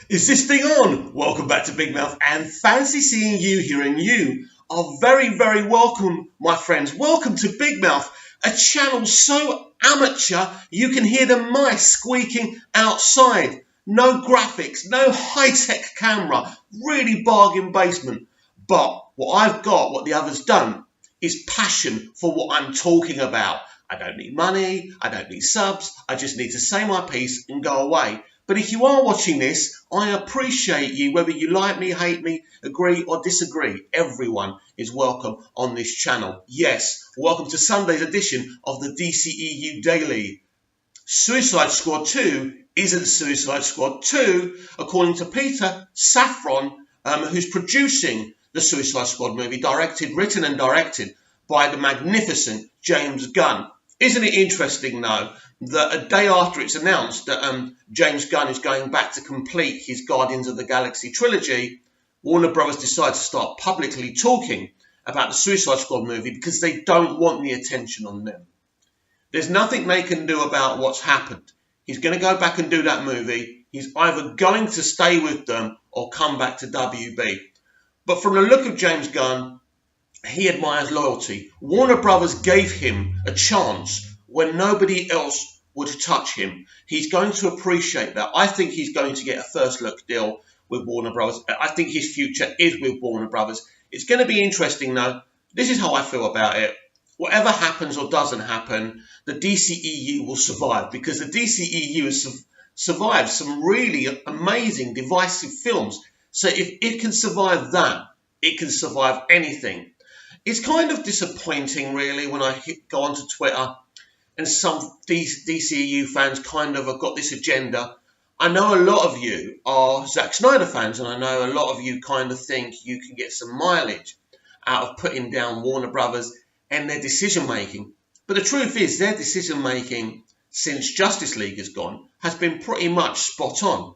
Is this thing on? Welcome back to Big Mouth and fancy seeing you here, and you are very, very welcome, my friends. Welcome to Big Mouth, a channel so amateur you can hear the mice squeaking outside. No graphics, no high-tech camera, really bargain basement. But what I've got, what the others don't, is passion for what I'm talking about. I don't need money, I don't need subs, I just need to say my piece and go away. But if you are watching this, I appreciate you, whether you like me, hate me, agree or disagree. Everyone is welcome on this channel. Yes, welcome to Sunday's edition of the dceu Daily. Suicide Squad 2 isn't Suicide Squad 2, according to Peter Safran, who's producing the Suicide Squad movie, written and directed by the magnificent James Gunn. Isn't it interesting, though, that a day after it's announced that James Gunn is going back to complete his Guardians of the Galaxy trilogy, Warner Brothers decided to start publicly talking about the Suicide Squad movie because they don't want the attention on them. There's nothing they can do about what's happened. He's going to go back and do that movie. He's either going to stay with them or come back to WB. But from the look of James Gunn, he admires loyalty. Warner Brothers gave him a chance when nobody else would touch him. He's going to appreciate that. I think he's going to get a first look deal with Warner Brothers. I think his future is with Warner Brothers. It's going to be interesting, though. This is how I feel about it. Whatever happens or doesn't happen, the DCEU will survive, because the DCEU has survived some really amazing, divisive films. So if it can survive that, it can survive anything. It's kind of disappointing, really, when I go onto Twitter and some DCEU fans kind of have got this agenda. I know a lot of you are Zack Snyder fans, and I know a lot of you kind of think you can get some mileage out of putting down Warner Brothers and their decision-making. But the truth is, their decision-making since Justice League has gone has been pretty much spot on.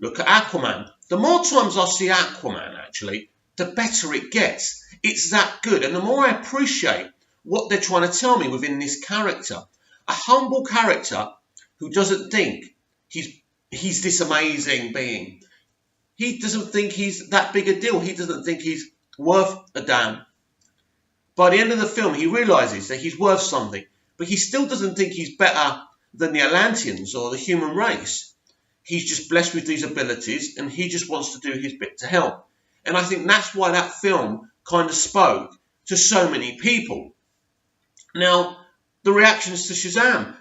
Look at Aquaman. The more times I see Aquaman, actually, the better it gets. It's that good. And the more I appreciate what they're trying to tell me within this character. A humble character who doesn't think he's this amazing being. He doesn't think he's that big a deal. He doesn't think he's worth a damn. By the end of the film, he realizes that he's worth something. But he still doesn't think he's better than the Atlanteans or the human race. He's just blessed with these abilities, and he just wants to do his bit to help. And I think that's why that film kind of spoke to so many people. Now, the reactions to Shazam,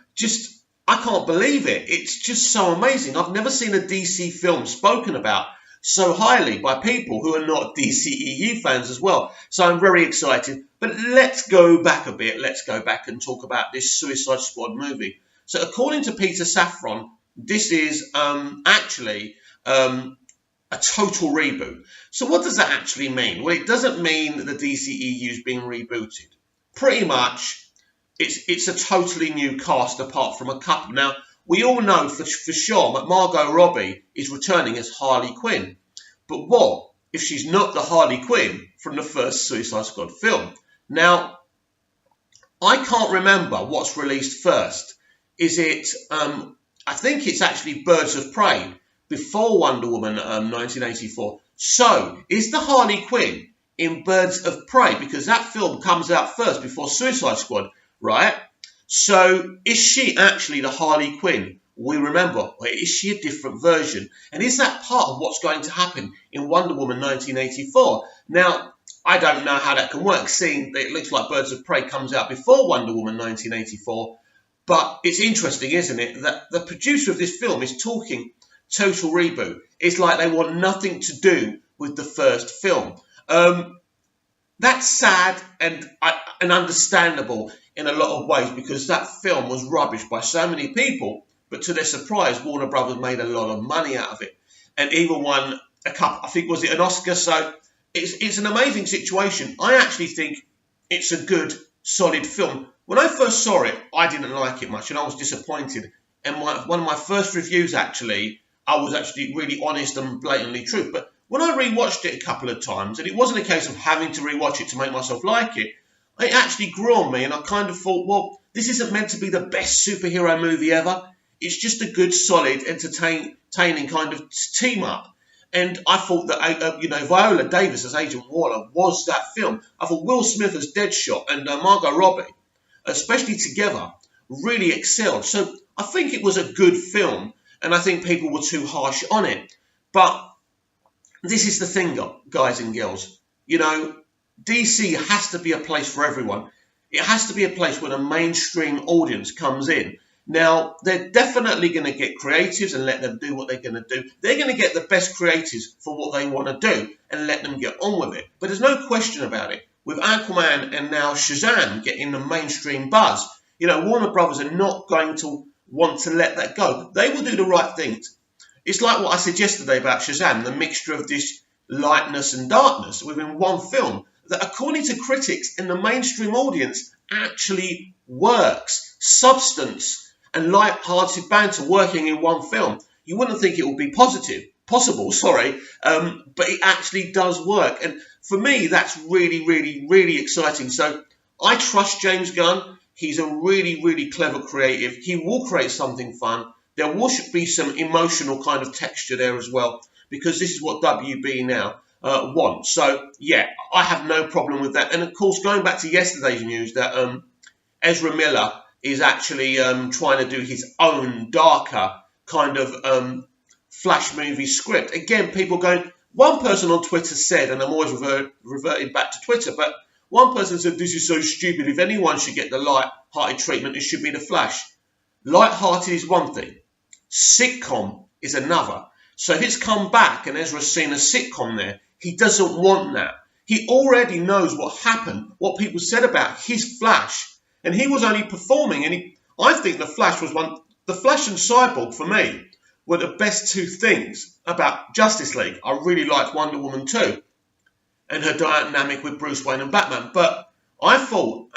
I can't believe it. It's just so amazing. I've never seen a DC film spoken about so highly by people who are not DCEU fans as well. So I'm very excited. But let's go back a bit. Let's go back and talk about this Suicide Squad movie. So according to Peter Safran, this is actually a total reboot. So what does that actually mean? Well, it doesn't mean that the DCEU is being rebooted. Pretty much, it's a totally new cast apart from a couple. Now, we all know for sure that Margot Robbie is returning as Harley Quinn. But what if she's not the Harley Quinn from the first Suicide Squad film? Now, I can't remember what's released first. Is it, I think it's actually Birds of Prey before Wonder Woman 1984. So, is the Harley Quinn in Birds of Prey? Because that film comes out first before Suicide Squad, right? So, is she actually the Harley Quinn we remember? Or is she a different version? And is that part of what's going to happen in Wonder Woman 1984? Now, I don't know how that can work, seeing that it looks like Birds of Prey comes out before Wonder Woman 1984. But it's interesting, isn't it, that the producer of this film is talking total reboot. It's like they want nothing to do with the first film. That's sad and understandable in a lot of ways, because that film was rubbish by so many people. But to their surprise, Warner Brothers made a lot of money out of it, and even won a couple. I think, was it an Oscar? So it's an amazing situation. I actually think it's a good, solid film. When I first saw it, I didn't like it much, and I was disappointed. And one of my first reviews, actually, I was actually really honest and blatantly true. But when I rewatched it a couple of times, and it wasn't a case of having to rewatch it to make myself like it, it actually grew on me, and I kind of thought, well, this isn't meant to be the best superhero movie ever. It's just a good, solid, entertaining kind of team up. And I thought that, Viola Davis as Agent Waller was that film. I thought Will Smith as Deadshot and Margot Robbie, especially together, really excelled. So I think it was a good film, and I think people were too harsh on it. But this is the thing, guys and girls. DC has to be a place for everyone. It has to be a place where the mainstream audience comes in. Now, they're definitely going to get creatives and let them do what they're going to do. They're going to get the best creatives for what they want to do and let them get on with it. But there's no question about it. With Aquaman and now Shazam getting the mainstream buzz, Warner Brothers are not going to want to let that go. They will do the right things. It's like what I said yesterday about Shazam, the mixture of this lightness and darkness within one film that, according to critics and the mainstream audience, actually works. Substance and light-hearted banter working in one film. You wouldn't think it would be possible, but it actually does work. And for me, that's really, really, really exciting. So I trust James Gunn. He's a really, really clever creative. He will create something fun. There will be some emotional kind of texture there as well, because this is what WB now wants. So, yeah, I have no problem with that. And, of course, going back to yesterday's news that Ezra Miller is actually trying to do his own darker kind of Flash movie script. Again, people going, one person on Twitter said, and I'm always reverting back to Twitter, but one person said, this is so stupid. If anyone should get the light-hearted treatment, it should be the Flash. Light-hearted is one thing. Sitcom is another. So if it's come back and Ezra's seen a sitcom there, he doesn't want that. He already knows what happened, what people said about his Flash. And he was only performing, and I think the Flash and Cyborg, for me, were the best two things about Justice League. I really liked Wonder Woman too, and her dynamic with Bruce Wayne and Batman. But I thought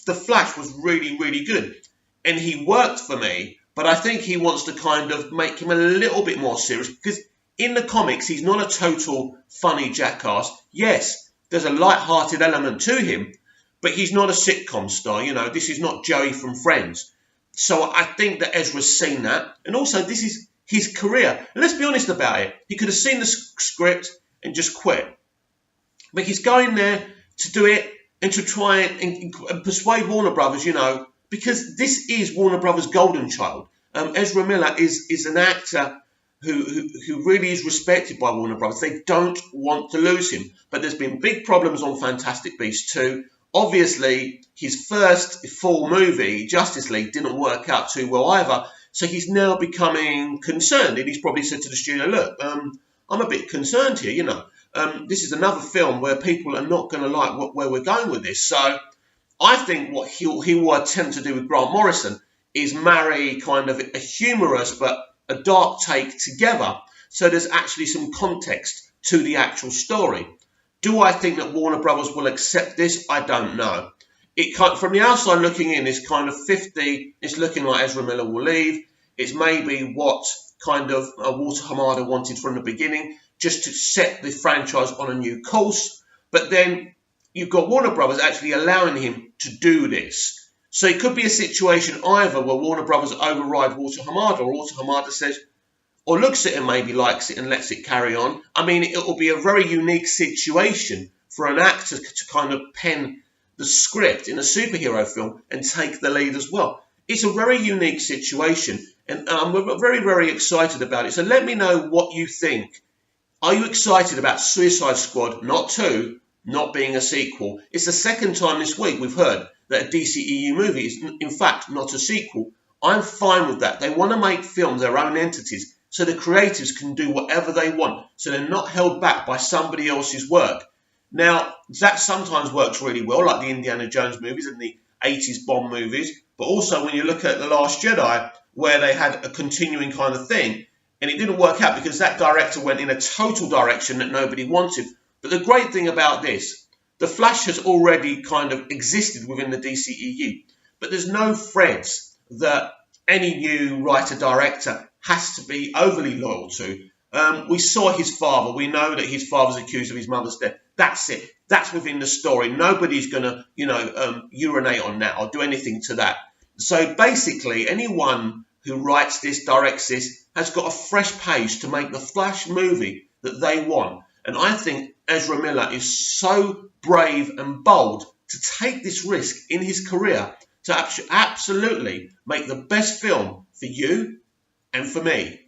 the Flash was really, really good, and he worked for me. But I think he wants to kind of make him a little bit more serious, because in the comics, he's not a total funny jackass. Yes, there's a light-hearted element to him, but he's not a sitcom star. This is not Joey from Friends. So I think that Ezra's seen that. And also, this is his career. And let's be honest about it. He could have seen the script and just quit. But he's going there to do it and to try and persuade Warner Brothers, because this is Warner Brothers' golden child. Ezra Miller is an actor who really is respected by Warner Brothers. They don't want to lose him. But there's been big problems on Fantastic Beasts 2. Obviously, his first full movie, Justice League, didn't work out too well either. So he's now becoming concerned. And he's probably said to the studio, look, I'm a bit concerned here, This is another film where people are not going to like where we're going with this. So I think what he will attempt to do with Grant Morrison is marry kind of a humorous but a dark take together. So there's actually some context to the actual story. Do I think that Warner Brothers will accept this? I don't know. From the outside looking in, it's kind of 50. It's looking like Ezra Miller will leave. It's maybe what kind of Walter Hamada wanted from the beginning, just to set the franchise on a new course. But then you've got Warner Brothers actually allowing him to do this. So it could be a situation either where Warner Brothers override Walter Hamada, or Walter Hamada says, or looks at it, maybe likes it and lets it carry on. I mean, it will be a very unique situation for an actor to kind of pen the script in a superhero film and take the lead as well. It's a very unique situation, and I'm very, very excited about it. So let me know what you think. Are you excited about Suicide Squad, not 2, not being a sequel? It's the second time this week we've heard that a DCEU movie is, in fact, not a sequel. I'm fine with that. They want to make films their own entities, so the creatives can do whatever they want, so they're not held back by somebody else's work. Now, that sometimes works really well, like the Indiana Jones movies and the 80s Bond movies, but also when you look at The Last Jedi, where they had a continuing kind of thing, and it didn't work out because that director went in a total direction that nobody wanted. But the great thing about this, The Flash has already kind of existed within the DCEU, but there's no threads that any new writer-director has to be overly loyal to. We saw his father. We know that his father's accused of his mother's death. That's it. That's within the story. Nobody's going to, urinate on that or do anything to that. So basically, anyone who writes this, directs this, has got a fresh page to make the Flash movie that they want. And I think Ezra Miller is so brave and bold to take this risk in his career to absolutely make the best film for you and for me.